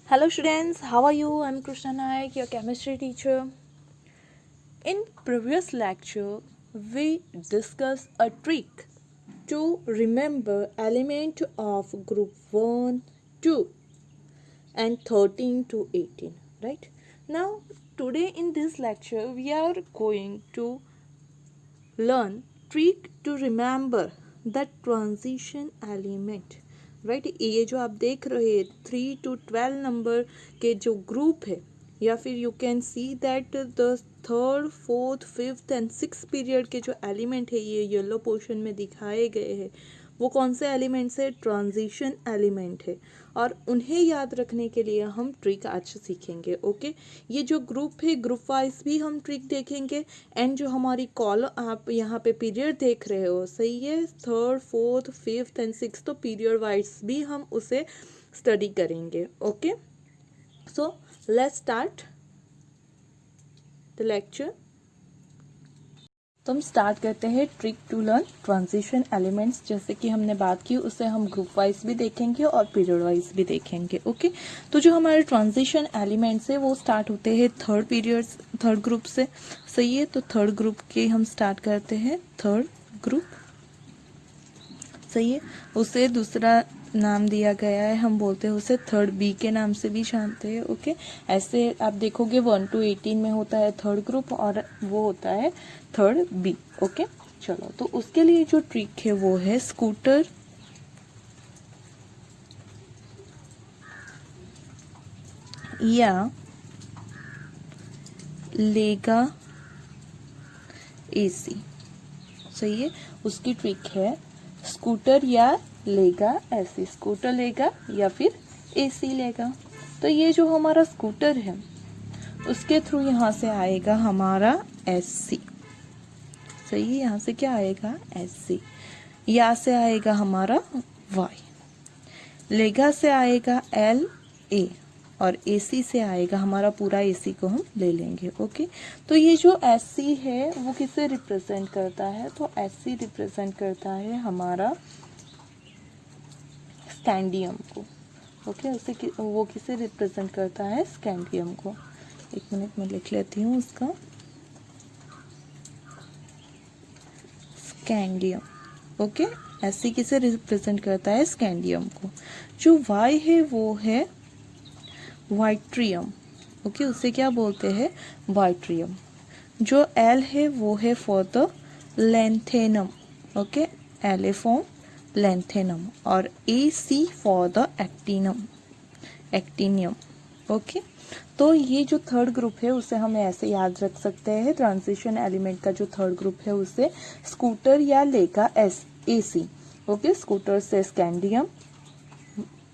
Hello students, how are you? I'm Krishna Naik, your chemistry teacher. In previous lecture, we discussed a trick to remember element of group 1, 2 and 13 to 18, right? Now, today in this lecture, we are going to learn trick to remember the transition element, right ये जो आप देख रहे हैं 3 to 12 number के जो group है या फिर you can see that the third fourth fifth and six period के जो एलिमेंट है ये येलो पोर्शन में दिखाए गए हैं वो कौन से एलिमेंट्स है? ट्रांजिशन एलिमेंट है और उन्हें याद रखने के लिए हम ट्रिक आज सीखेंगे। ओके, ये जो ग्रुप है ग्रुप वाइज भी हम ट्रिक देखेंगे एंड जो हमारी कॉलम आप यहाँ पे पीरियड देख रहे हो सही है third fourth fifth and six तो पीरियड वाइज भी हम उसे स्टडी करेंगे। Okay, so let's start the lecture. तो हम स्टार्ट करते हैं trick to learn transition elements. जैसे कि हमने बात की उसे हम ग्रुप वाइज भी देखेंगे और पीरियड वाइज भी देखेंगे। ओके, तो जो हमारे ट्रांजिशन एलिमेंट्स है वो स्टार्ट होते हैं थर्ड ग्रुप से। सही है, तो थर्ड ग्रुप के हम स्टार्ट करते हैं थर्ड ग्रुप। सही है, उसे दूसरा नाम दिया गया है, हम बोलते हैं उसे थर्ड बी के नाम से भी जानते हैं। ओके, ऐसे आप देखोगे 1 to 18 में होता है थर्ड ग्रुप और वो होता है थर्ड बी। ओके, चलो तो उसके लिए जो ट्रिक है वो है स्कूटर या लेगा एसी। सही है, उसकी ट्रिक है स्कूटर या लेगा ऐसी, स्कूटर लेगा या फिर एसी लेगा। तो ये जो हमारा स्कूटर है उसके थ्रू यहाँ से आएगा हमारा एससी। सही है, यहाँ से क्या आएगा एससी, यहाँ से आएगा हमारा वाई, लेगा से आएगा एल ए और एसी से आएगा हमारा पूरा एसी को हम ले लेंगे। ओके, तो ये जो एससी है वो किसे रिप्रेजेंट करता है? तो एससी रिप्रेजेंट करता है हमारा स्कैंडियम को। ओके, वो किसे रिप्रेजेंट करता है? स्कैंडियम को। एक मिनट में लिख लेती हूँ उसका, स्कैंडियम। ओके, एससी किसे रिप्रेजेंट करता है? स्कैंडियम को। जो वाई है वो है वाइट्रियम। ओके, उसे क्या बोलते हैं? वाइट्रियम। जो एल है वो है for the lanthanum. Okay, L A for lanthanum और ए सी फॉर द एक्टिनियम। ओके, तो ये जो थर्ड ग्रुप है उसे हम ऐसे याद रख सकते हैं। ट्रांजिशन एलिमेंट का जो थर्ड ग्रुप है उसे स्कूटर या लेगा ए सी। ओके, स्कूटर से स्कैंडियम,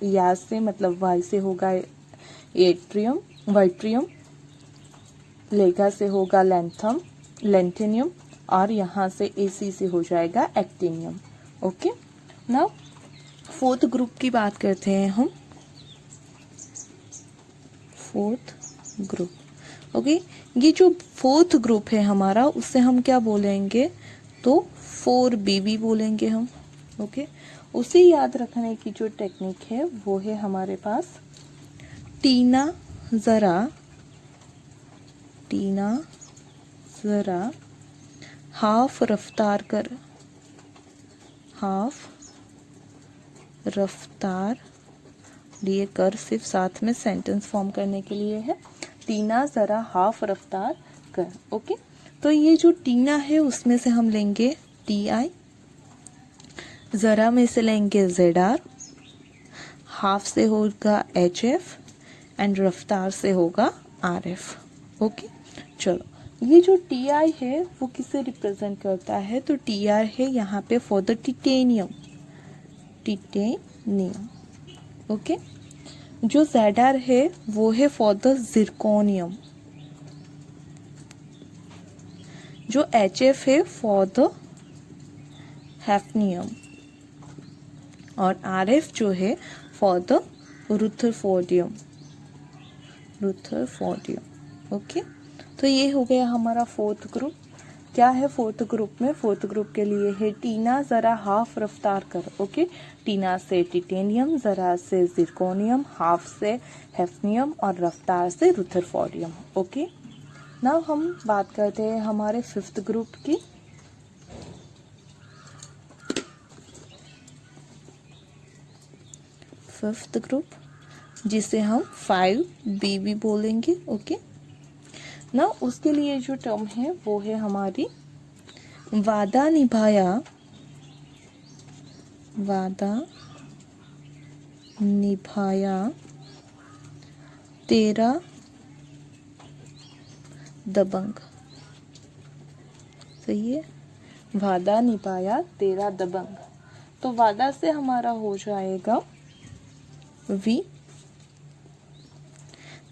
या से मतलब वाई से होगा एट्रियम वाइट्रियम, लेगा से होगा लेंथेनियम और यहाँ से एसी से हो जाएगा actinium. Okay, now fourth group की बात करते हैं हम। Fourth group. ओके, ये जो फोर्थ ग्रुप है हमारा उसे हम क्या बोलेंगे? तो 4B भी बोलेंगे हम। ओके, उसे याद रखने की जो टेक्निक है वो है हमारे पास टीना जरा हाफ रफ्तार लिए कर, सिर्फ साथ में सेंटेंस फॉर्म करने के लिए है। टीना जरा हाफ रफ्तार कर। ओके, तो ये जो टीना है उसमें से हम लेंगे TI, जरा में से लेंगे ZR, हाफ से होगा HF एंड रफ्तार से होगा RF। ओके, चलो ये जो TI है वो किसे रिप्रेजेंट करता है? तो TR है यहाँ पे फॉर द टिटेनियम। ओके, जो ZR है वो है फॉर द जिरकोनियम। जो HF है फॉर द हैफनियम और RF जो है फॉर द रुथरफोर्डियम। ओके, तो ये हो गया हमारा फोर्थ ग्रुप। क्या है फोर्थ ग्रुप में? फोर्थ ग्रुप के लिए है टीना ज़रा हाफ रफ्तार कर। ओके, टीना से टिटेनियम, ज़रा से जिरकोनियम, हाफ से हेफनियम और रफ्तार से रुथरफोर्डियम। ओके, नाउ हम बात करते हैं हमारे फिफ्थ ग्रुप की। फिफ्थ ग्रुप जिसे हम 5B भी बोलेंगे। ओके, ना उसके लिए जो टर्म है वो है हमारी वादा निभाया, वादा निभाया तेरा दबंग। सही है, वादा निभाया तेरा दबंग। तो वादा से हमारा हो जाएगा वी,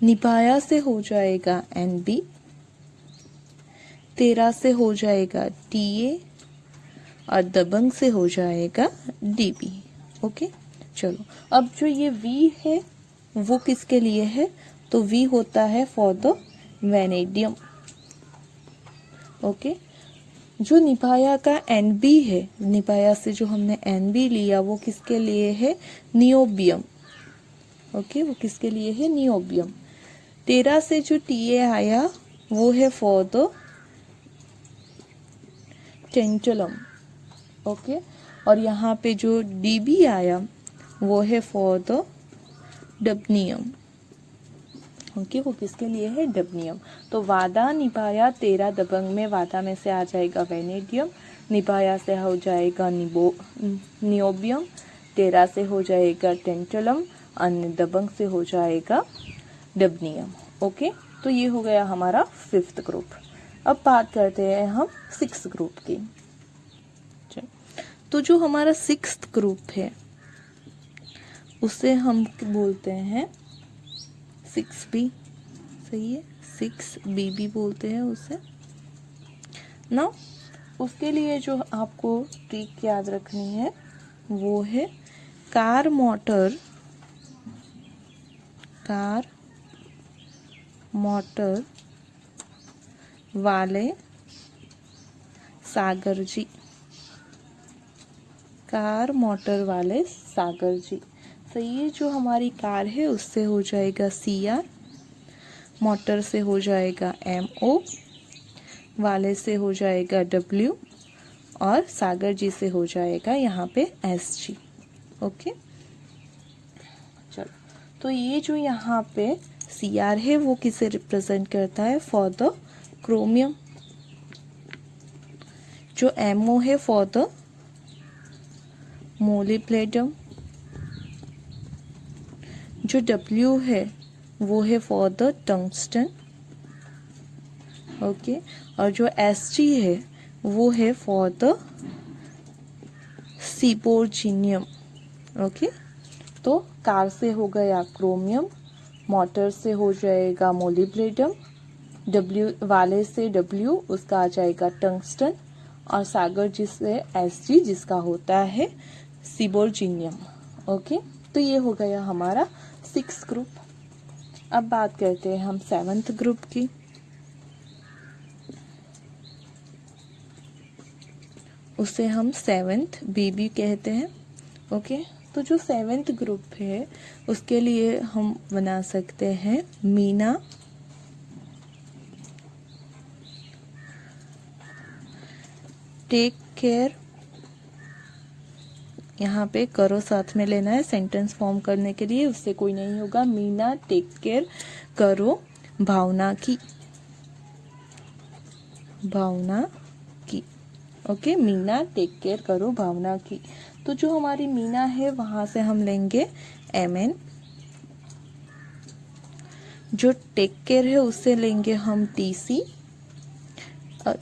निभाया से हो जाएगा NB, तेरा से हो जाएगा TA और दबंग से हो जाएगा DB। ओके, चलो अब जो ये V है वो किसके लिए है? तो V होता है फॉर द वेनेडियम। ओके, जो निभाया का NB है, निभाया से जो हमने NB लिया वो किसके लिए है? नियोबियम। ओके, वो किसके लिए है? नियोबियम। तेरा से जो TA आया वो है फॉर द टेंटलम। ओके, और यहाँ पे जो DB आया वो है फॉर द डबनियम। ओके, वो किसके लिए है? डबनियम। तो वादा निभाया तेरा दबंग में वादा में से आ जाएगा वेनेडियम, निभाया से हो जाएगा नियोबियम, तेरा से हो जाएगा टेंटलम और दबंग से हो जाएगा डबनियम। ओके, तो ये हो गया हमारा फिफ्थ ग्रुप। अब बात करते हैं हम सिक्स्थ ग्रुप की। तो जो हमारा सिक्स्थ ग्रुप है उसे हम बोलते हैं 6B। सही है, 6B भी बोलते हैं उसे ना। उसके लिए जो आपको ट्रिक याद रखनी है वो है कार मोटर, कार मोटर वाले सागर जी, कार मोटर वाले सागर जी। तो ये जो हमारी कार है उससे हो जाएगा CR, मोटर से हो जाएगा MO, वाले से हो जाएगा W और सागर जी से हो जाएगा यहाँ पे SG। ओके, चलो तो ये जो यहाँ पे CR है वो किसे रिप्रेजेंट करता है? For the chromium. जो MO है फॉर द मोलिब्डेनम, जो W है वो है फॉर द टंगस्टन। ओके, और जो SG है वो है फॉर द सीपोर्जिनियम। ओके, तो कार से हो गया क्रोमियम, मोटर से हो जाएगा मोलिब्डेनम, W वाले से W उसका आ जाएगा टंगस्टन और सागर जी से SG जिसका होता है सीबोर्जिनियम। ओके, तो ये हो गया हमारा 6 ग्रुप। अब बात करते हैं हम 7th ग्रुप की। उसे हम 7th B भी कहते हैं। ओके, तो जो 7th ग्रुप है उसके लिए हम बना सकते हैं मीना, टेक केयर। यहाँ पे करो साथ में लेना है सेंटेंस फॉर्म करने के लिए, उससे कोई नहीं होगा। मीना टेक केयर करो भावना की, भावना की। ओके, मीना टेक केयर करो भावना की। तो जो हमारी मीना है वहां से हम लेंगे MN, जो टेक केयर है उससे लेंगे हम TC,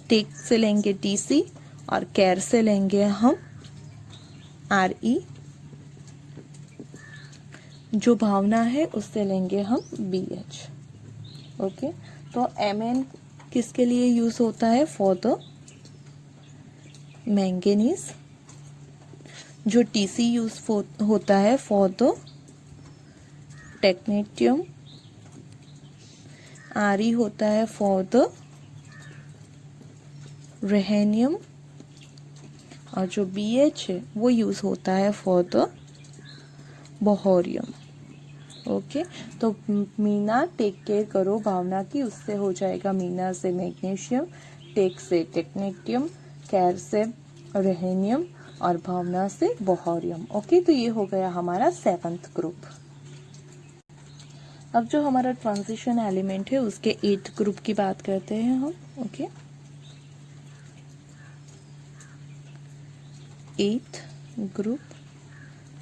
टेक से लेंगे TC और केयर से लेंगे हम RE, जो भावना है उससे लेंगे हम BH। ओके, तो MN किसके लिए यूज होता है? फॉर द मैंगनीज, जो TC यूज होता है फॉर द टेक्नेटियम, RE होता है फॉर द रेहेनियम, और जो BH है वो यूज़ होता है फॉर द बोहोरियम। ओके, तो मीना टेक केयर करो भावना की, उससे हो जाएगा मीना से मैग्नीशियम, टेक से टेक्नेटियम, केयर से रेहेनियम और भावना से बोहोरियम। ओके, तो ये हो गया हमारा 7th ग्रुप। अब जो हमारा ट्रांजिशन एलिमेंट है उसके 8th ग्रुप की बात करते हैं हम। Okay, 8th group.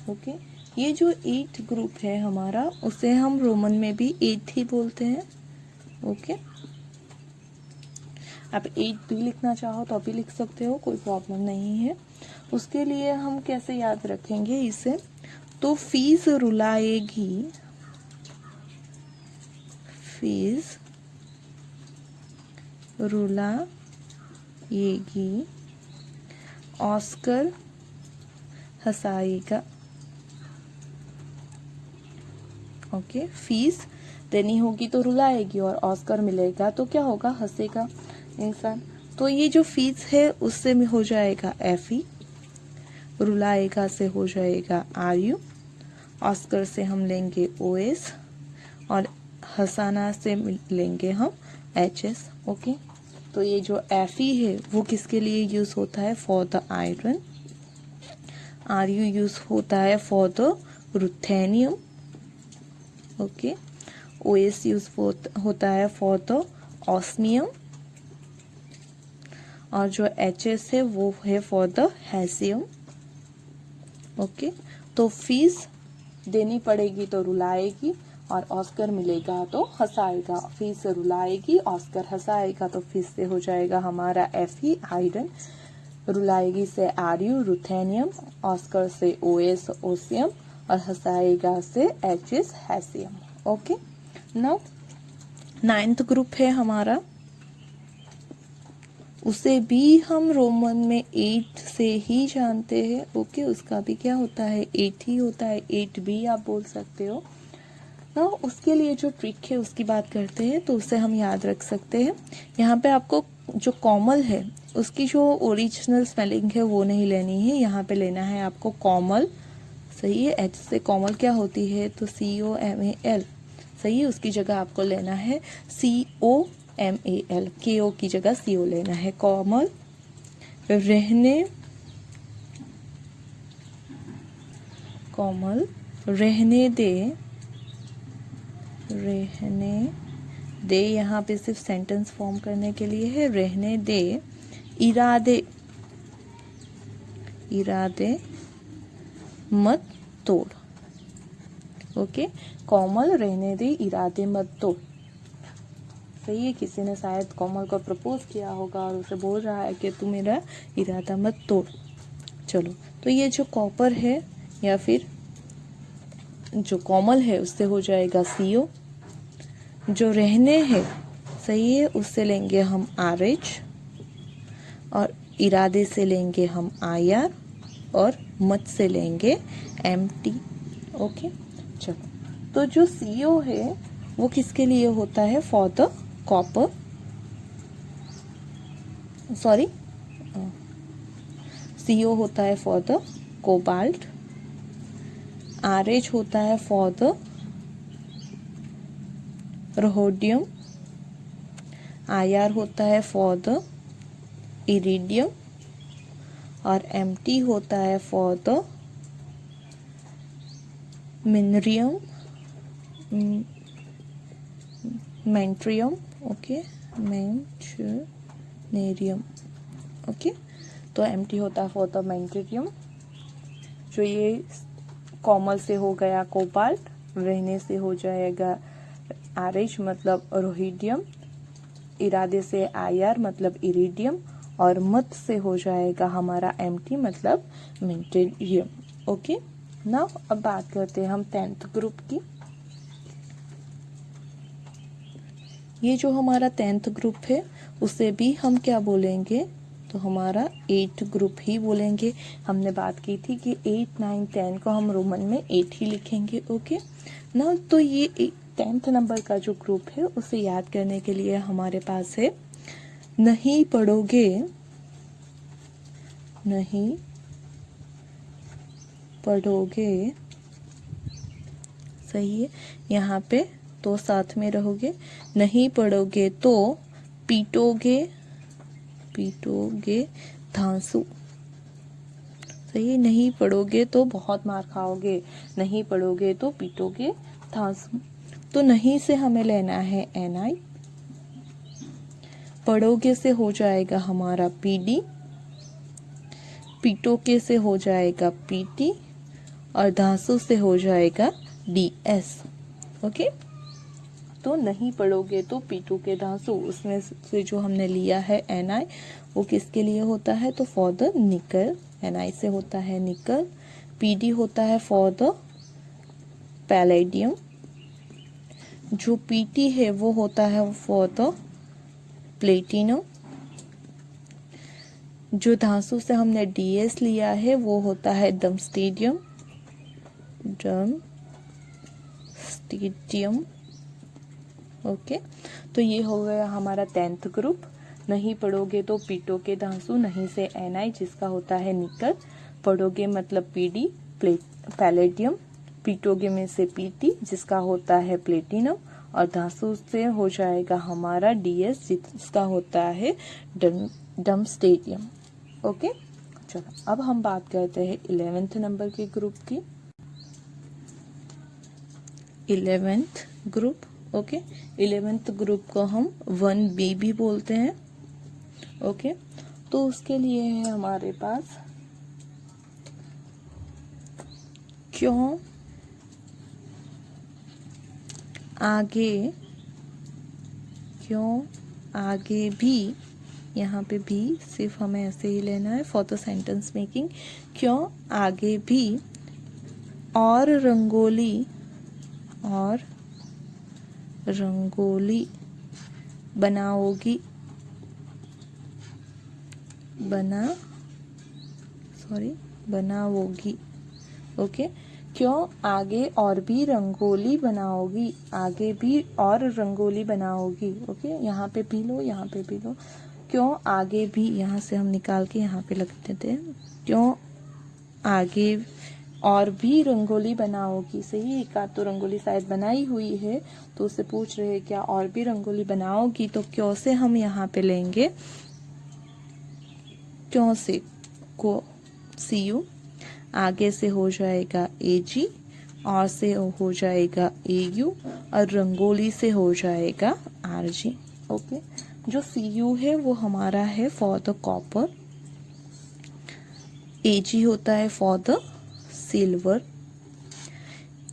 ओके, ये जो 8th ग्रुप है हमारा, उसे हम रोमन में भी 8 ही बोलते हैं। ओके, आप 8 भी लिखना चाहो तो भी लिख सकते हो, कोई प्रॉब्लम नहीं है। उसके लिए हम कैसे याद रखेंगे इसे, तो फीस रुलाएगी, फीस रुलाएगी, ऑस्कर हंसाएगा। ओके, फीस देनी होगी तो रुलाएगी, और ऑस्कर मिलेगा तो क्या होगा, हंसेगा इंसान। तो ये जो फीस है उससे में हो जाएगा FE, रुलाएगा से हो जाएगा RU, ऑस्कर से हम लेंगे OS, और हंसाना से लेंगे हम HS। ओके, तो ये जो FE है वो किसके लिए यूज होता है, for the iron. RU use होता है for the ruthenium. Okay, OS use होता है फॉर द ऑस्मियम, और जो HS है वो है फॉर द हैसियम। ओके, तो फीस देनी पड़ेगी तो रुलाएगी, और ऑस्कर मिलेगा तो हंसाएगा। फीस रुलाएगी, ऑस्कर हंसाएगा, तो फीस से हो जाएगा हमारा FE आयरन, रुलाएगी से RU रुथेनियम, ऑस्कर से OS ओसियम, और हंसाएगा से HS हैसियम। Okay, now 9th group है हमारा, उसे भी हम रोमन में 8 से ही जानते हैं। ओके, उसका भी क्या होता है, 8 ही होता है, 8 भी आप बोल सकते हो ना। उसके लिए जो ट्रिक है उसकी बात करते हैं, तो उसे हम याद रख सकते हैं। यहाँ पे आपको जो कॉमल है उसकी जो ओरिजिनल स्पेलिंग है वो नहीं लेनी है, यहाँ पे लेना है आपको कॉमल। सही है, H से कॉमल क्या होती है, तो COMAL। सही है, उसकी जगह आपको लेना है COMAL, KO की जगह CO लेना है। कॉमल रहने, कोमल रहने दे, रहने दे, यहाँ पे सिर्फ सेंटेंस फॉर्म करने के लिए है, रहने दे, इरादे, इरादे मत तोड़। ओके, कोमल रहने दे, इरादे मत तोड़। सही है, किसी ने शायद कोमल को प्रपोज किया होगा और उसे बोल रहा है कि तू मेरा इरादा मत तोड़। चलो, तो ये जो कॉपर है या फिर जो कोमल है उससे हो जाएगा CO। जो रहने है, सही है, उससे लेंगे हम RH, और इरादे से लेंगे हम IR, और मत से लेंगे MT। ओके, चलो, तो जो CO है वो किसके लिए होता है, for the copper, sorry, CO होता है फॉर द कोबाल्ट, RH होता है फॉर द रोहोडियम, IR होता है फॉर द इरिडियम, और MT होता है फॉर द मिनरियम, मेंट्रियम। ओके, मेंटनेरियम। ओके, तो MT होता है फॉर द मेंट्रियम। जो ये कोमल से हो गया कोबाल्ट, रहने से हो जाएगा RH मतलब रोहिडियम, इरादे से IR मतलब इरिडियम, और मत से हो जाएगा हमारा MT मतलब मेंटेरियम। ओके, नाउ अब बात करते हैं हम 10th ग्रुप की। ये जो हमारा 10th ग्रुप है उसे भी हम क्या बोलेंगे, तो हमारा 8 ग्रुप ही बोलेंगे। हमने बात की थी कि 8, 9, 10 को हम रोमन में 8 ही लिखेंगे। ओके ना, तो ये 10th नंबर का जो ग्रुप है उसे याद करने के लिए हमारे पास है, नहीं पढ़ोगे नहीं पढ़ोगे, सही है। यहाँ पे तो साथ में रहोगे, नहीं पढ़ोगे तो पीटोगे, पीटोगे धांसू, सही है। नहीं पढ़ोगे तो बहुत मार खाओगे, नहीं पढ़ोगे तो पीटोगे धांसू। तो नहीं से हमें लेना है NI, पढ़ोगे से हो जाएगा हमारा PD, पीटोगे से हो जाएगा PT, और धांसू से हो जाएगा DS। ओके, तो नहीं पढ़ोगे तो पीटोगे धांसू, उसमें से जो हमने लिया है NI वो किसके लिए होता है, तो फॉर द निकल। NI से होता है निकल, PD होता है फॉर द पैलेडियम, जो PT है वो होता है फॉर द प्लेटिनम, जो धांसू से हमने DS लिया है वो होता है डमस्टेडियम, डमस्टेडियम। ओके, तो ये हो गया हमारा 10th ग्रुप। नहीं पढ़ोगे तो पीटोगे धांसू, नहीं से NI जिसका होता है निकल, पढ़ोगे मतलब PD पैलेडियम, पीटोगे में से PT जिसका होता है प्लेटिनम, और धांसू से हो जाएगा हमारा DS जिसका होता है डमस्टेडियम। ओके, चलो अब हम बात करते हैं 11th नंबर के ग्रुप की। 11th group, okay, 11th group को हम 1B भी बोलते हैं। ओके, तो उसके लिए है हमारे पास क्यों आगे, क्यों आगे भी, यहाँ पे भी सिर्फ हमें ऐसे ही लेना है फॉर द सेंटेंस मेकिंग। क्यों आगे भी और रंगोली, और रंगोली बनाओगी, बनाओगी। ओके, क्यों आगे और भी रंगोली बनाओगी, आगे भी और रंगोली बनाओगी। ओके, यहाँ पे भी लो, यहाँ पे भी लो। क्यों आगे भी, यहाँ से हम निकाल के यहाँ पे लग देते हैं। क्यों आगे और भी रंगोली बनाओगी, सही। एक आध तो रंगोली शायद बनाई हुई है, तो उससे पूछ रहे हैं क्या और भी रंगोली बनाओगी, तो क्यों से हम यहाँ पे लेंगे, क्यों से को CU, आगे से हो जाएगा AG, और से हो जाएगा AU, और रंगोली से हो जाएगा RG। ओके, जो CU है वो हमारा है फॉर द कॉपर, AG होता है फॉर द सिल्वर,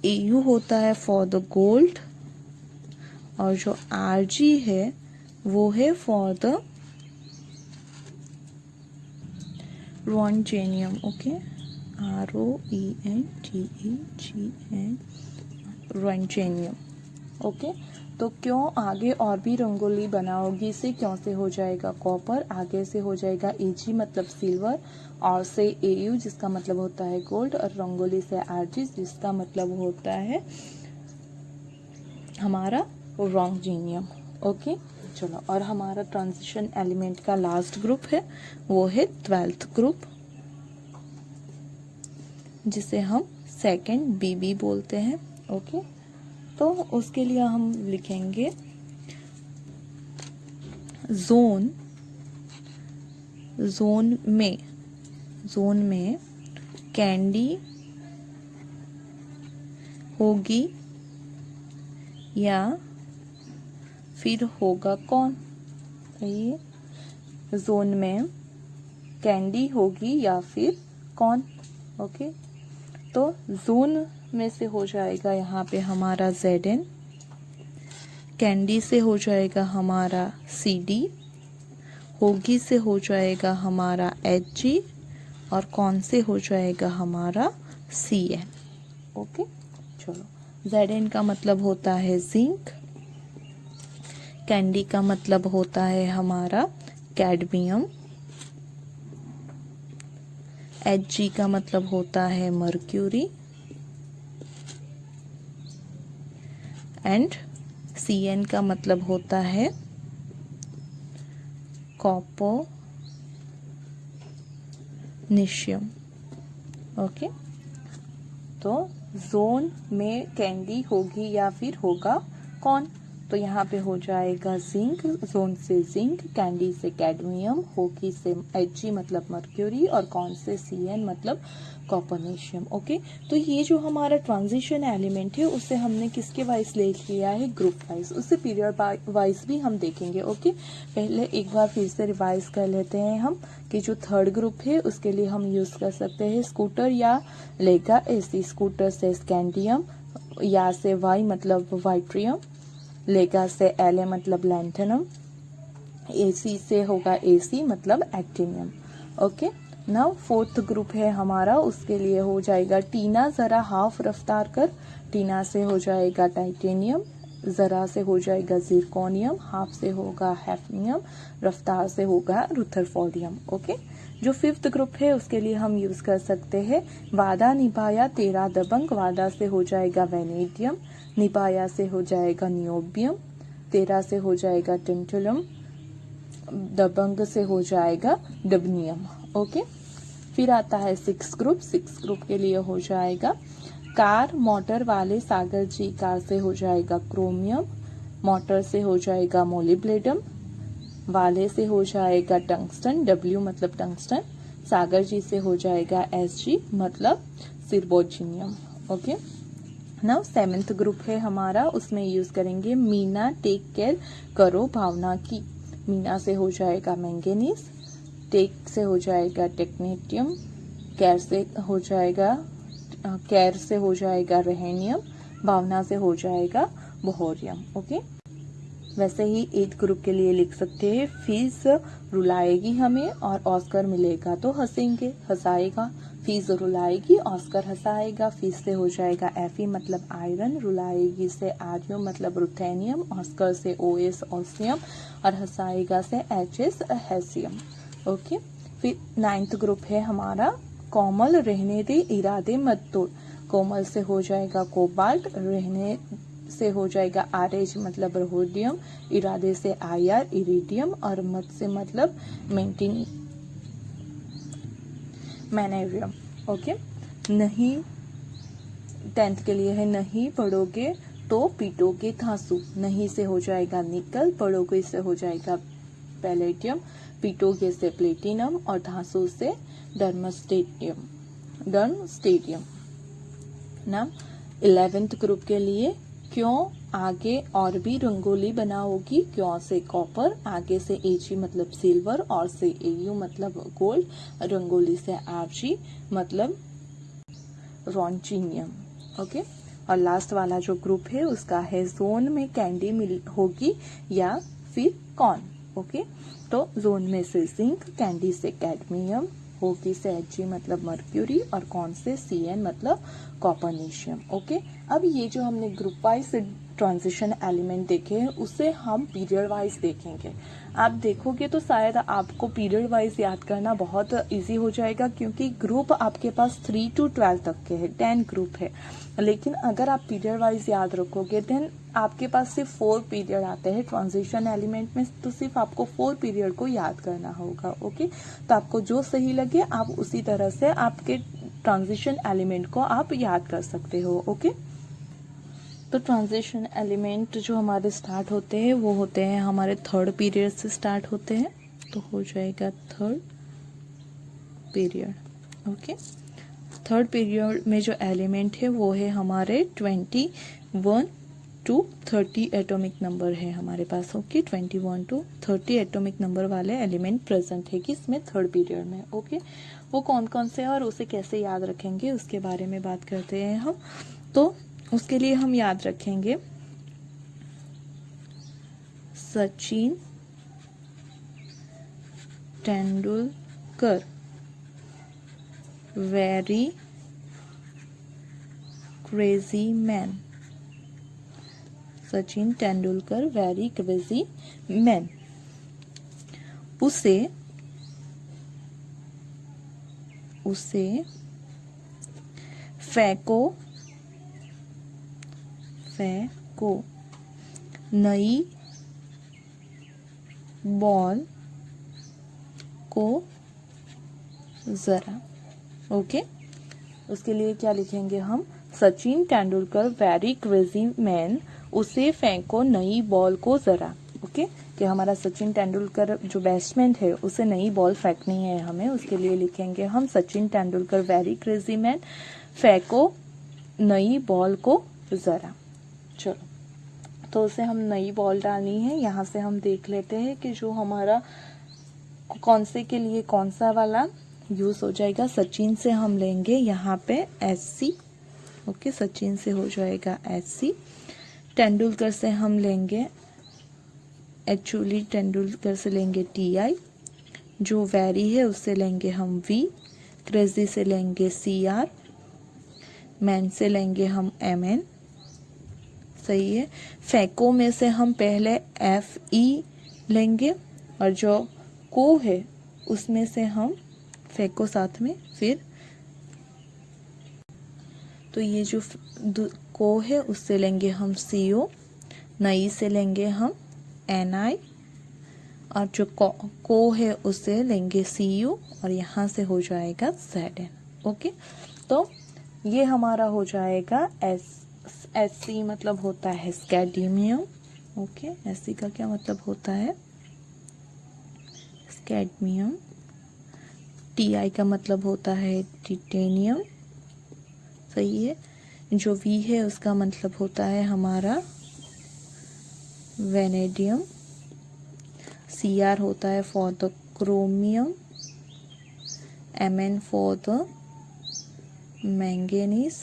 AU होता है फॉर द गोल्ड, और जो RG है वो है for the roentgenium. Okay, ROENTEGN, roentgenium. Okay, तो क्यों आगे और भी रंगोली बनाओगी से क्यों से हो जाएगा कॉपर, आगे से हो जाएगा AG मतलब सिल्वर, और से AU जिसका मतलब होता है गोल्ड, और रंगोली से RG जिसका मतलब होता है हमारा रोंटेनियम। ओके, चलो, और हमारा ट्रांजिशन एलिमेंट का लास्ट ग्रुप है वो है 12th ग्रुप, जिसे हम सेकंड BB बोलते हैं। ओके, तो उसके लिए हम लिखेंगे जोन, जोन में कैंडी होगी या फिर होगा कौन, ये जोन में कैंडी होगी या फिर कौन। ओके, तो जोन में से हो जाएगा यहाँ पे हमारा ZN, कैंडी से हो जाएगा हमारा CD, होगी से हो जाएगा हमारा HG, और कौन से हो जाएगा हमारा CN। ओके, चलो, ZN का मतलब होता है जिंक, कैंडी का मतलब होता है हमारा कैडमियम, Hg का मतलब होता है मर्क्यूरी, एंड Cn का मतलब होता है कॉपर, निशियम। ओके, तो जोन में कैंडी होगी या फिर होगा कौन? तो यहाँ पे हो जाएगा जिंक, जोन से जिंक, कैंडी से कैडमियम, होगी से Hg मतलब मर्क्यूरी, और कौन से Cn मतलब कॉपर्नेशियम। ओके, तो ये जो हमारा ट्रांजिशन एलिमेंट है उसे हमने किसके वाइज ले लिया है? Group wise. उससे पीरियड वाइज भी हम देखेंगे। ओके, पहले एक बार फिर से रिवाइज कर लेते हैं हम कि जो थर्ड ग्रुप है उसके लिए हम यूज कर सकते हैं स्कूटर या लेगा एसी। स्कूटर से स्कैंडियम, या से वाई मतलब वाइट्रियम, लेगा से एल मतलब लैंथेनम, एसी से होगा एसी मतलब actinium. Okay, now fourth group है हमारा, उसके लिए हो जाएगा टीना जरा हाफ रफ्तार कर, टीना से हो जाएगा टाइटेनियम, जरा से हो जाएगा जिरकोनियम, हाफ से होगा हैफनियम, रफ्तार से होगा रुथरफोर्डियम। ओके, जो फिफ्थ ग्रुप है उसके लिए हम यूज कर सकते हैं वादा निभाया तेरा दबंग, वादा से हो जाएगा वेनेडियम, निभाया से हो जाएगा नियोबियम, तेरा से हो जाएगा टेंटुलम, दबंग से हो जाएगा डबनियम। ओके, फिर आता है सिक्स ग्रुप। सिक्स ग्रुप के लिए हो जाएगा कार मोटर वाले सागर जी, कार से हो जाएगा क्रोमियम, मोटर से हो जाएगा मोलिब्लेडम, वाले से हो जाएगा टंगस्टन, डब्ल्यू मतलब टंगस्टन, सागर जी से हो जाएगा Sg मतलब सिर्बोजिनियम। ओके, नाउ सेवेंथ ग्रुप है हमारा, उसमें यूज करेंगे मीना टेक केयर करो भावना की, मीना से हो जाएगा मैंगनीज, टेक से हो जाएगा टेक्नेटियम, केयर से हो जाएगा केयर से हो जाएगा रेहेनियम, भावना से हो जाएगा बोहोरियम। ओके, वैसे ही एथ ग्रुप के लिए लिख सकते हैं फीस रुलाएगी हमें और ऑस्कर मिलेगा तो हंसेंगे, हंसाएगा, फीस रुलाएगी ऑस्कर हंसाएगा, फीस से हो जाएगा Fe मतलब आयरन, रुलाएगी से आर्यम मतलब रुथेनियम, ऑस्कर से OS ऑसियम, और हंसाएगा से HS हैसियम। ओके, फिर नाइन्थ ग्रुप है हमारा कोमल रहने दे इरादे मत तोड़, कोमल से हो जाएगा कोबाल्ट, रहने से हो जाएगा RH मतलब रोडियम, इरादे से IR इरिडियम, और मत से मतलब मेंटेन मैनेरियम। ओके, नहीं टेंथ के लिए है नहीं पढ़ोगे तो पीटोगे थांसू, नहीं से हो जाएगा निकल, पढ़ोगे से हो जाएगा पैलेडियम, पीटोगे से प्लेटिनम, और धांसू से डर्मस्टेडियम। ना 11th ग्रुप के लिए क्यों आगे और भी रंगोली बनाओगी, क्यों से कॉपर, आगे से Ag मतलब सिल्वर, और से Au मतलब गोल्ड, रंगोली से Rg मतलब रॉन्चिनियम। ओके, और लास्ट वाला जो ग्रुप है उसका है जोन में कैंडी मिल होगी या फिर कौन। ओके, तो जोन में से जिंक, कैंडी से कैडमियम, होगी से Hg मतलब मर्क्यूरी, और कौन से Cn मतलब कॉपर्नेशियम। ओके, अब ये जो हमने ग्रुप वाइज ट्रांजिशन एलिमेंट देखे हैं उसे हम पीरियड वाइज देखेंगे। आप देखोगे तो शायद आपको पीरियड वाइज याद करना बहुत इजी हो जाएगा, क्योंकि ग्रुप आपके पास 3 to 12 तक के हैं, 10 ग्रुप है। लेकिन अगर आप पीरियड वाइज याद रखोगे देन आपके पास सिर्फ 4 पीरियड आते हैं ट्रांजिशन एलिमेंट में, तो सिर्फ आपको 4 पीरियड को याद करना होगा। ओके, तो आपको जो सही लगे आप उसी तरह से आपके ट्रांजिशन एलिमेंट को आप याद कर सकते हो। ओके, तो ट्रांजिशन एलिमेंट जो हमारे स्टार्ट होते हैं वो होते हैं हमारे थर्ड पीरियड से स्टार्ट होते हैं, तो हो जाएगा third period. Okay, third period में जो एलिमेंट है वो है हमारे 21 to 30 एटॉमिक नंबर है हमारे पास। ओके, 21 to 30 एटॉमिक नंबर वाले एलिमेंट प्रेजेंट है कि इसमें थर्ड पीरियड में। ओके, वो कौन कौन से हैं और उसे कैसे याद रखेंगे उसके बारे में बात करते हैं हम। तो उसके लिए हम याद रखेंगे Sachin Tendulkar very crazy man, Sachin Tendulkar very crazy man. उसे फेंको नई बॉल को ज़रा। ओके, उसके लिए क्या लिखेंगे हम, Sachin Tendulkar very crazy man, उसे फेंको नई बॉल को ज़रा। ओके, कि हमारा सचिन तेंदुलकर जो बैट्समैन है उसे नई बॉल फेंकनी है हमें, उसके लिए लिखेंगे हम Sachin Tendulkar very crazy man, फेंको नई बॉल को ज़रा। चलो, तो उसे हम नई बॉल डालनी है। यहाँ से हम देख लेते हैं कि जो हमारा कौन से के लिए कौन सा वाला यूज़ हो जाएगा। सचिन से हम लेंगे यहाँ पे SC। ओके, सचिन से हो जाएगा SC। तेंदुलकर से हम लेंगे एक्चुअली तेंदुलकर से लेंगे TI। जो वेरी है उससे लेंगे हम V। क्रेजी से लेंगे CR। मैन से लेंगे हम MN। सही है। फेंको में से हम पहले FE लेंगे और जो को है उसमें से हम फेंको साथ में फिर, तो ये जो को है उससे लेंगे हम CO। नई से लेंगे हम NI और जो को है उससे लेंगे CU और यहाँ से हो जाएगा ZN। ओके, तो ये हमारा हो जाएगा SC मतलब होता है स्कैडमियम। ओके, SC का क्या मतलब होता है, स्कैडमियम। TI का मतलब होता है टिटेनियम। सही है। जो V है उसका मतलब होता है हमारा वेनेडियम। CR होता है for the chromium. MN for the manganese.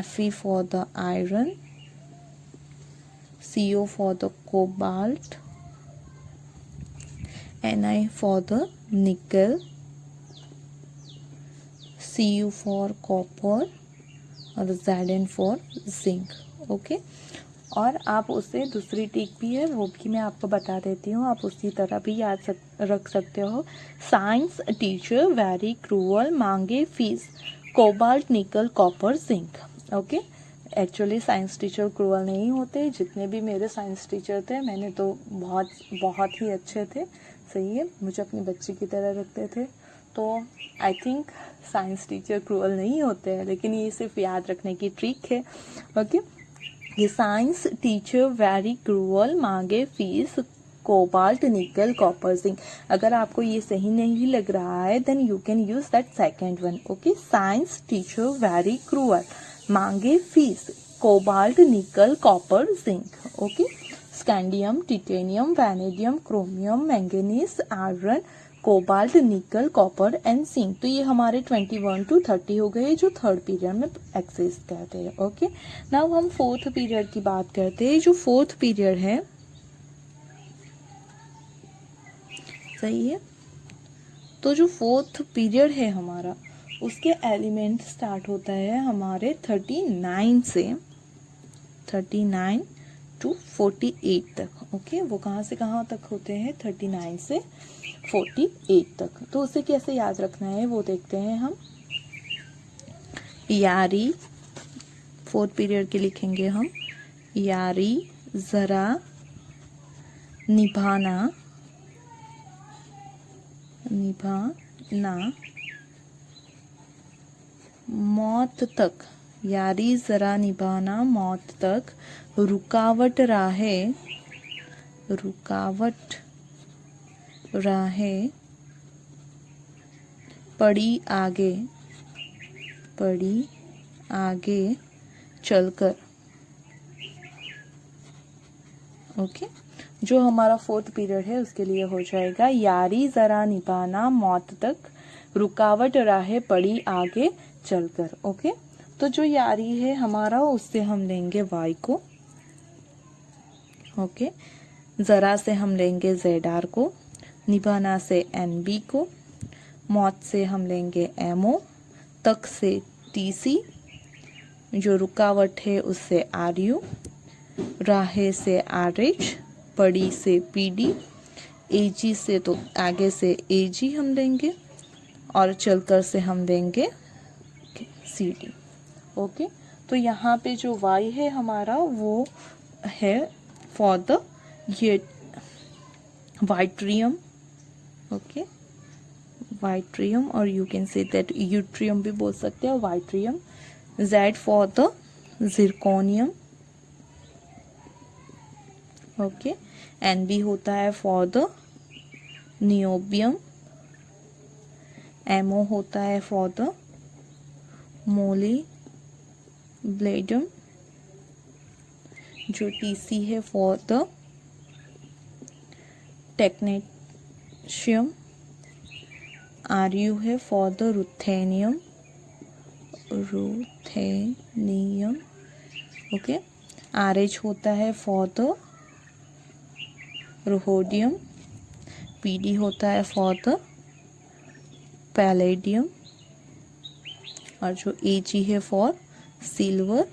FE for the iron. CO for the cobalt. NI for the निकल। CU फॉर कॉपर और ZN फॉर जिंक। ओके, और आप उसे दूसरी टिक भी है वो भी मैं आपको बता देती हूँ, आप उसी तरह भी याद रख सकते हो। साइंस टीचर वेरी क्रूअल, मांगे fees, cobalt nickel copper zinc. Okay, actually science teacher cruel नहीं होते। जितने भी मेरे साइंस टीचर थे मैंने तो बहुत बहुत ही अच्छे थे। सही है, मुझे अपने बच्चे की तरह रखते थे। तो I think science teacher cruel नहीं होते हैं, लेकिन ये सिर्फ याद रखने की ट्रिक है। ओके, ये साइंस टीचर वेरी क्रूअल, मांगे fees, cobalt nickel copper zinc. अगर आपको ये सही नहीं लग रहा है then you can use that second one. Okay, science teacher very cruel, मांगे fees, cobalt nickel copper zinc. Okay, scandium, titanium, vanadium, chromium, manganese, iron, cobalt, nickel, copper and zinc. तो ये हमारे 21 to 30 हो गए जो थर्ड पीरियड में exist करते हैं। ओके, नाउ हम फोर्थ पीरियड की बात करते हैं। जो फोर्थ पीरियड है, सही है, तो जो फोर्थ पीरियड है हमारा उसके एलिमेंट स्टार्ट होता है हमारे 39 से 39 to 48 तक। ओके, वो कहाँ से कहाँ तक होते हैं, 39 से 48 तक। तो उसे कैसे याद रखना है वो देखते हैं हम। यारी, फोर्थ पीरियड के लिखेंगे हम यारी, जरा, निभाना, निभाना, मौत तक। यारी, जरा, निभाना, मौत तक। रुकावट राहें, रुकावट राहें, पड़ी आगे, पड़ी आगे चलकर। ओके, जो हमारा फोर्थ पीरियड है उसके लिए हो जाएगा यारी, जरा, निभाना, मौत तक, रुकावट राहें, पड़ी आगे चलकर। ओके, तो जो यारी है हमारा उससे हम लेंगे Y को। ओके, जरा से हम लेंगे ZR को, निभाना से NB को, मौत से हम लेंगे MO, तक से TC, जो रुकावट है उससे RU, राहे से RH, पड़ी से PD, AG से तो आगे से AG हम लेंगे और चलकर से हम लेंगे CD। ओके, तो यहाँ पे जो Y है हमारा वो है फॉर द ये वाइट्रियम। ओके, वाइट्रियम, और you can say that yttrium भी बोल सकते हैं, yttrium. Z for the zirconium, okay. NB होता है फॉर द नियोबियम, MO होता है फॉर द मोलिब्लेडम, जो TC है फॉर द टेक्नेशियम, RU है for the ruthenium, okay. RH होता है फॉर द रोहोडियम, PD होता है फॉर द पैलेडियम, और जो AG है for silver,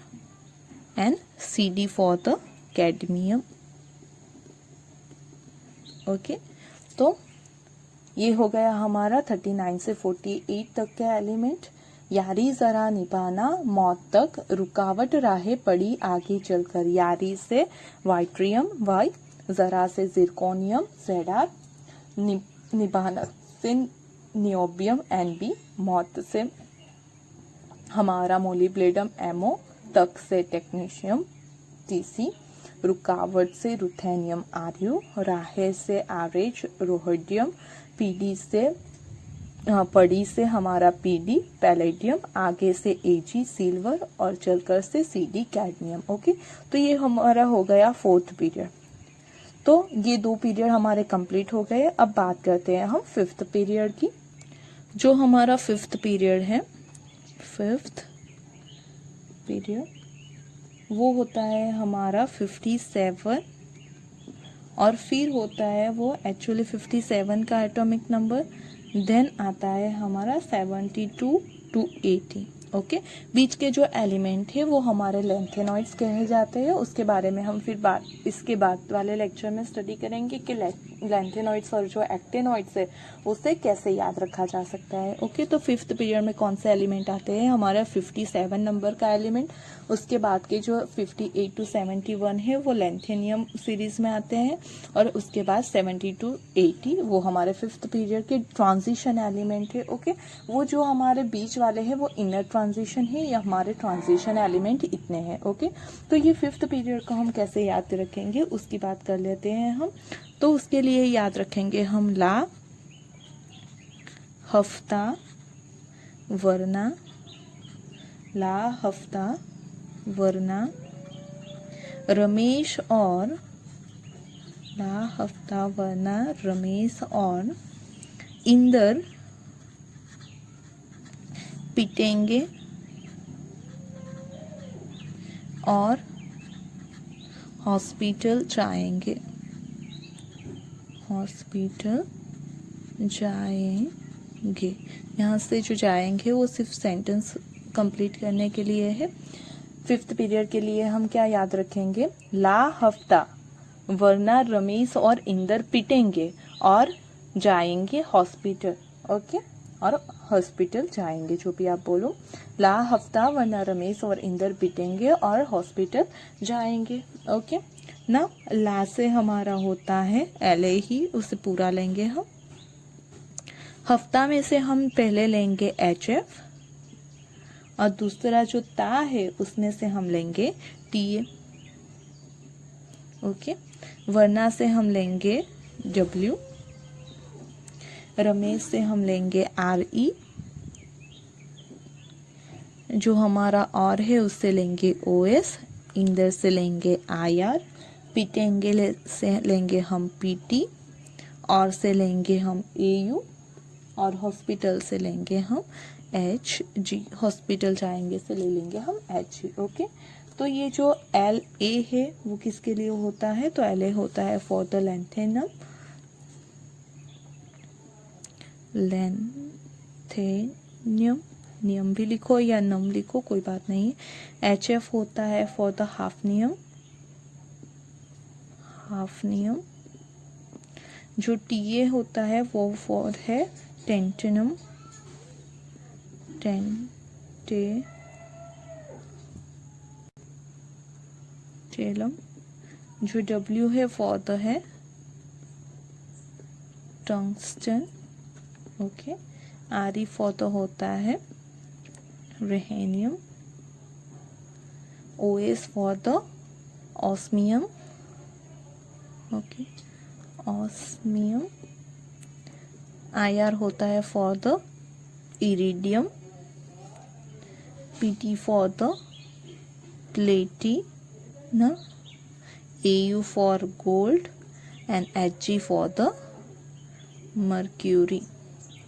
and CD for the cadmium, okay. तो ये हो गया हमारा 39 से 48 तक का एलिमेंट। यारी जरा निभाना मौत तक, रुकावट राहें पड़ी आगे चलकर। यारी से वाइट्रियम Y, जरा से जिरकोनियम ZR, निभाना से नियोबियम NB, मौत से हमारा मोलिब्लेडम MO, तक से टेक्नीशियम TC, रुकावट से रुथेनियम RU, राहे से RH रोहोडियम, PD से पड़ी से हमारा PD पैलेडियम, आगे से AG सिल्वर, और चलकर से CD कैडमियम, ओके। तो ये हमारा हो गया 4th पीरियड। तो ये 2 पीरियड हमारे कंप्लीट हो गए। अब बात करते हैं हम 5th पीरियड की। जो हमारा 5th पीरियड है, 5th पीरियड वो होता है हमारा 57, और फिर होता है वो एक्चुअली 57 का एटॉमिक नंबर, देन आता है हमारा 72 to 80, ओके। बीच के जो एलिमेंट है वो हमारे लेंथेनॉइड्स कहे जाते हैं। उसके बारे में हम फिर इसके बाद वाले लेक्चर में स्टडी करेंगे कि लेंथेनॉइड्स और जो एक्टेनॉइड्स है उसे कैसे याद रखा जा सकता है, ओके। तो 5th पीरियड में कौन से एलिमेंट आते हैं, हमारा 57 नंबर का एलिमेंट। उसके बाद के जो 58 to 71 है वो लेंथेनियम सीरीज में आते हैं, और उसके बाद 70 to 80 वो हमारे 5th पीरियड के ट्रांजिशन एलिमेंट है, ओके। वो जो हमारे बीच वाले हैं वो इनर ट्रांजिशन है, या हमारे ट्रांजिशन एलिमेंट इतने हैं, ओके। तो ये 5th पीरियड को हम कैसे याद रखेंगे उसकी बात कर लेते हैं हम। तो उसके लिए याद रखेंगे हम ला, हफ्ता, वरना, ला, हफ्ता, वरना, रमेश और, ला, हफ्ता, वरना, रमेश और इंदर पिटेंगे और हॉस्पिटल जाएंगे, हॉस्पिटल जाएंगे। यहाँ से जो जाएंगे वो सिर्फ सेंटेंस कंप्लीट करने के लिए है। 5th पीरियड के लिए हम क्या याद रखेंगे, ला, हफ्ता, वरना रमेश और इंदर पिटेंगे और जाएंगे हॉस्पिटल, ओके। और हॉस्पिटल जाएंगे, जो भी आप बोलो। ला, हफ्ता, वरना रमेश और इंदर पिटेंगे और हॉस्पिटल जाएंगे, ओके ना। ला से हमारा होता है LA ही, उसे पूरा लेंगे हम। हफ्ता में से हम पहले लेंगे HF, और दूसरा जो ता है उसमें से हम लेंगे TA, ओके। वरना से हम लेंगे W, रमेश से हम लेंगे RE, जो हमारा और है उससे लेंगे OS, इंदर से लेंगे IR, पिटेंगे से लेंगे हम PT, और से लेंगे हम AU, और हॉस्पिटल से लेंगे हम HG, हॉस्पिटल जाएंगे से ले लेंगे हम HG, ओके। तो ये जो LA है वो किसके लिए होता है, तो LA होता है फॉर द लेंथेनम, लेंथेनियम, नियम भी लिखो या नम लिखो कोई बात नहीं। HF होता है फॉर द हाफनियम, हाफनियम। जो TA होता है वो फॉर है टेंटेनम, टेलम। जो W है फॉर द है tungsten, okay. R E for the होता है rhenium, O S for the osmium, okay osmium, I R होता है for the iridium, P T for the platinum, A U for gold and H G for the mercury.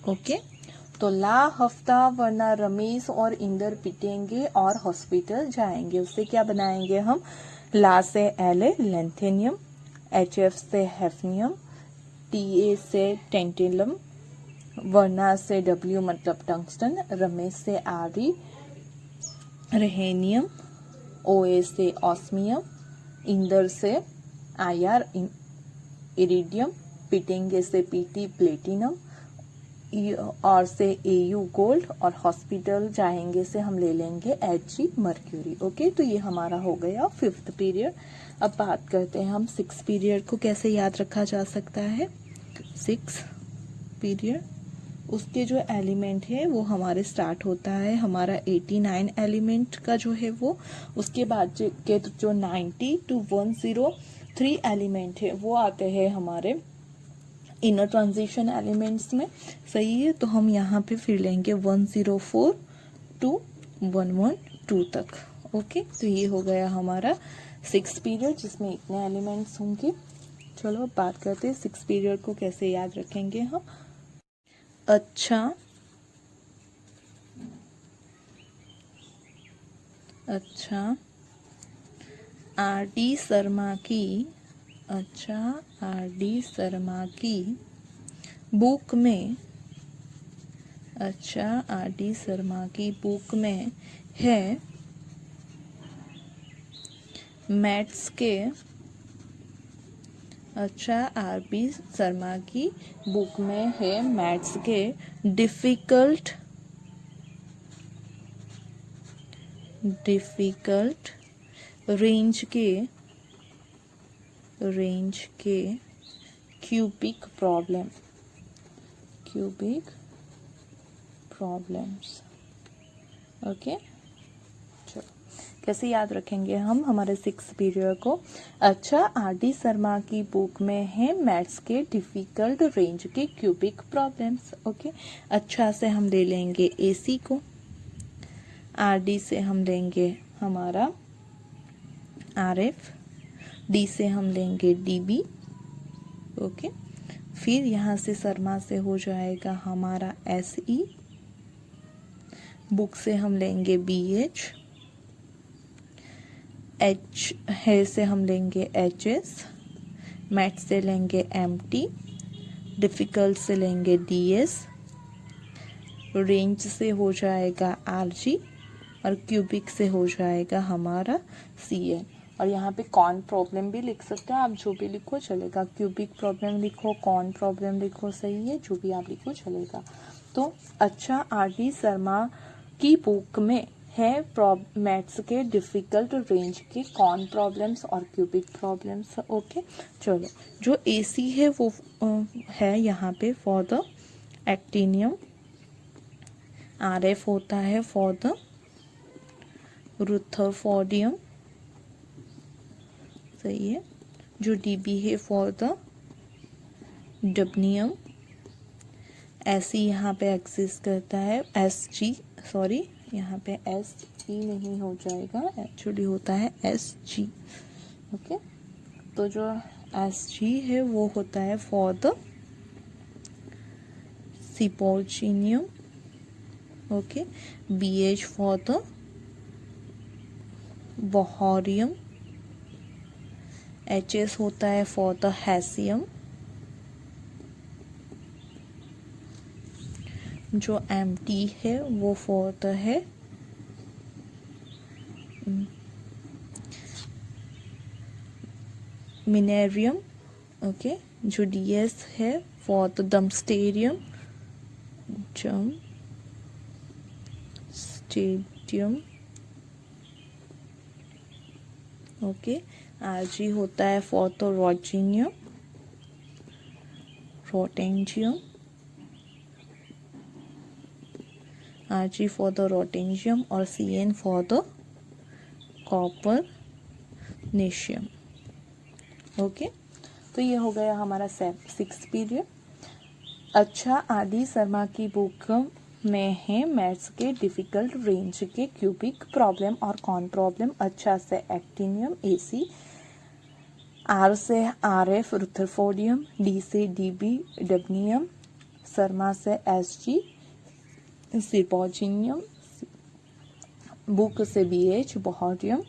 Okay, तो ला हफ्ता वरना रमेश और इंदर पिटेंगे और हॉस्पिटल जाएंगे। उससे क्या बनाएंगे हम? ला से L A lanthanum, H F से हेफनियम, टी ए से टेंटिलम, वरना से डब्ल्यू मतलब टंगस्टन, रमेश से आरी रेहेनियम, ओ ए से ऑस्मियम, इंदर से आई आर इरिडियम, पिटेंगे से पीटी प्लेटिनम, और से एयू गोल्ड, और हॉस्पिटल जाएंगे से हम ले लेंगे एच जी मर्क्यूरी। ओके, तो ये हमारा हो गया 5th पीरियड। अब बात करते हैं हम 6th पीरियड को कैसे याद रखा जा सकता है। 6th पीरियड, उसके जो एलिमेंट है वो हमारे स्टार्ट होता है हमारा 89 एलिमेंट का जो है वो, उसके बाद के जो 90 to 103 एलिमेंट है वो आते हैं हमारे इनर ट्रांजिशन एलिमेंट्स में। सही है, तो हम यहाँ पे फिर लेंगे 104 to 112 तक। ओके, तो ये हो गया हमारा 6th पीरियड जिसमें इतने एलिमेंट्स होंगे। चलो अब बात करते हैं 6th पीरियड को कैसे याद रखेंगे हम। अच्छा आर डी शर्मा की, अच्छा आर डी शर्मा की बुक में, अच्छा आर डी शर्मा की बुक में है मैथ्स के, अच्छा आर बी शर्मा की बुक में है मैथ्स के डिफिकल्ट रेंज के क्यूबिक प्रॉब्लम्स। ओके, चलो कैसे याद रखेंगे हम हमारे 6th पीरियड को। अच्छा आर डी शर्मा की बुक में है मैथ्स के डिफिकल्ट रेंज के क्यूबिक प्रॉब्लम्स। ओके, अच्छा से हम ले लेंगे ए सी को, आर डी से हम लेंगे हमारा आर एफ, डी से हम लेंगे डी बी। ओके, फिर यहाँ से शर्मा से हो जाएगा हमारा एस ई, बुक से हम लेंगे बी एच है से हम लेंगे एच एस, मैथ से लेंगे एम टी, डिफिकल्ट से लेंगे डी एस, रेंज से हो जाएगा आर जी, और क्यूबिक से हो जाएगा हमारा सी एन। और यहाँ पे कॉन प्रॉब्लम भी लिख सकते हैं आप, जो भी लिखो चलेगा, क्यूबिक प्रॉब्लम लिखो, कॉन प्रॉब्लम लिखो, सही है, जो भी आप लिखो चलेगा। तो अच्छा आर डी शर्मा की बुक में है मैथ्स के डिफिकल्ट रेंज के कॉन प्रॉब्लम्स और क्यूबिक प्रॉब्लम्स। ओके, चलो जो ए सी है वो है यहाँ पे for the actinium, R F होता है फॉर द रुथरफोर्डियम, सही है, जो डी बी है फॉर द डबनियम, ऐसे यहाँ पे एग्जिस्ट करता है एस जी, सॉरी यहाँ पे एस ई नहीं हो जाएगा, एक्चुअली होता है एस जी। ओके, तो जो एस जी है वो होता है for the seaborgium. Okay, B H for the bohrium, H S होता है फॉर द हैसियम, जो एम टी है वो फॉर द है मिनेरियम। ओके, जो डी एस है for the darmstadtium, darmstadtium. Okay, R G होता है for the roentgenium, roentgenium, Rg for the rhodesium और Cn for the copernicium. Okay, तो ये हो गया हमारा 6th पीरियड. अच्छा, आदि शर्मा की बुक में है मैथ्स के डिफिकल्ट रेंज के क्यूबिक प्रॉब्लम और कौन प्रॉब्लम. अच्छा से एक्टिनियम एसी, आर से आरएफ रुथरफोर्डियम, डी से डीबी डबनियम, शर्मा से एसजी सिपोजिनियम, बुक से बीएच बोहरियम,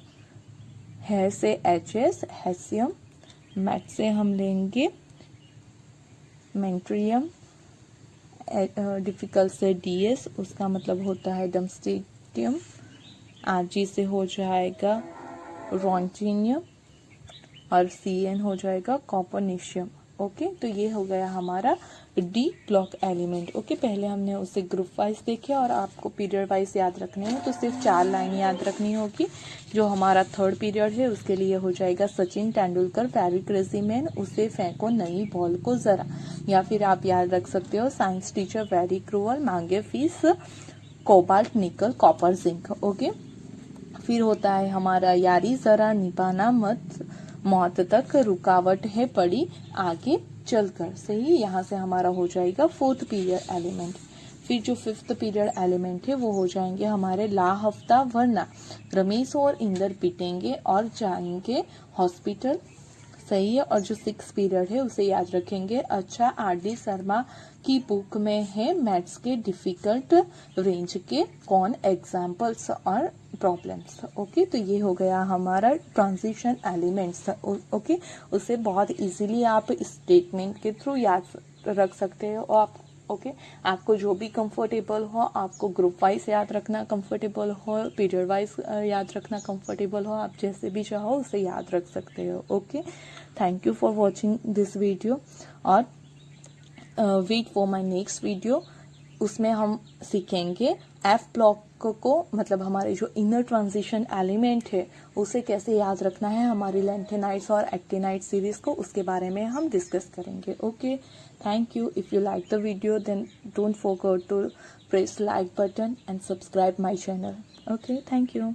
है से एचएस हैसियम, मैथ से हम लेंगे मेंट्रियम, डिफिकल्ट से डीएस, उसका मतलब होता है डमस्टेटियम, आरजी से हो जाएगा रॉन्टिनियम और सीएन हो जाएगा कॉपरनिशियम. ओके, तो ये हो गया हमारा डी ब्लॉक एलिमेंट. ओके, पहले हमने उसे ग्रुप वाइज देखे और आपको पीरियड वाइज याद रखने हैं तो सिर्फ 4 लाइन याद रखनी होगी. जो हमारा 3rd पीरियड है उसके लिए हो जाएगा Sachin Tendulkar very crazy man, उसे फेंको नई बॉल को जरा. या फिर आप याद रख सकते हो साइंस टीचर वेरी क्रूअल, मांगे fees cobalt nickel copper zinc. Okay, फिर होता है हमारा यारी जरा निभाना मत, मौत तक रुकावट है पड़ी आगे चलकर. सही, यहाँ से हमारा हो जाएगा 4th पीरियड एलिमेंट. फिर जो 5th पीरियड एलिमेंट है वो हो जाएंगे हमारे ला हफ्ता वरना, रमेश और इंदर पिटेंगे और जाएंगे हॉस्पिटल. सही है, और जो 6th पीरियड है उसे याद रखेंगे. अच्छा, आर.डी. शर्मा की बुक में है मैथ्स के डिफिकल्ट रेंज के कौन एग्जाम्पल्स और प्रॉब्लम्स. ओके, तो ये हो गया हमारा ट्रांजिशन एलिमेंट्स. ओके, उसे बहुत इजीली आप स्टेटमेंट के थ्रू याद रख सकते हो. आप ओके, आपको जो भी कंफर्टेबल हो, आपको ग्रुप वाइज याद रखना कंफर्टेबल हो, पीरियड वाइज याद रखना कंफर्टेबल हो, आप जैसे भी चाहो उसे याद रख सकते हो. Okay, thank you for watching this video और wait for my next video. उसमें हम सीखेंगे एफ ब्लॉक को, मतलब हमारे जो इनर ट्रांजिशन एलिमेंट है उसे कैसे याद रखना है, हमारी लेंथेनाइट्स और एक्टिनाइट सीरीज को, उसके बारे में हम डिस्कस करेंगे. Okay, thank you. If you like the video then don't forget to press like button and subscribe my channel. Okay, thank you.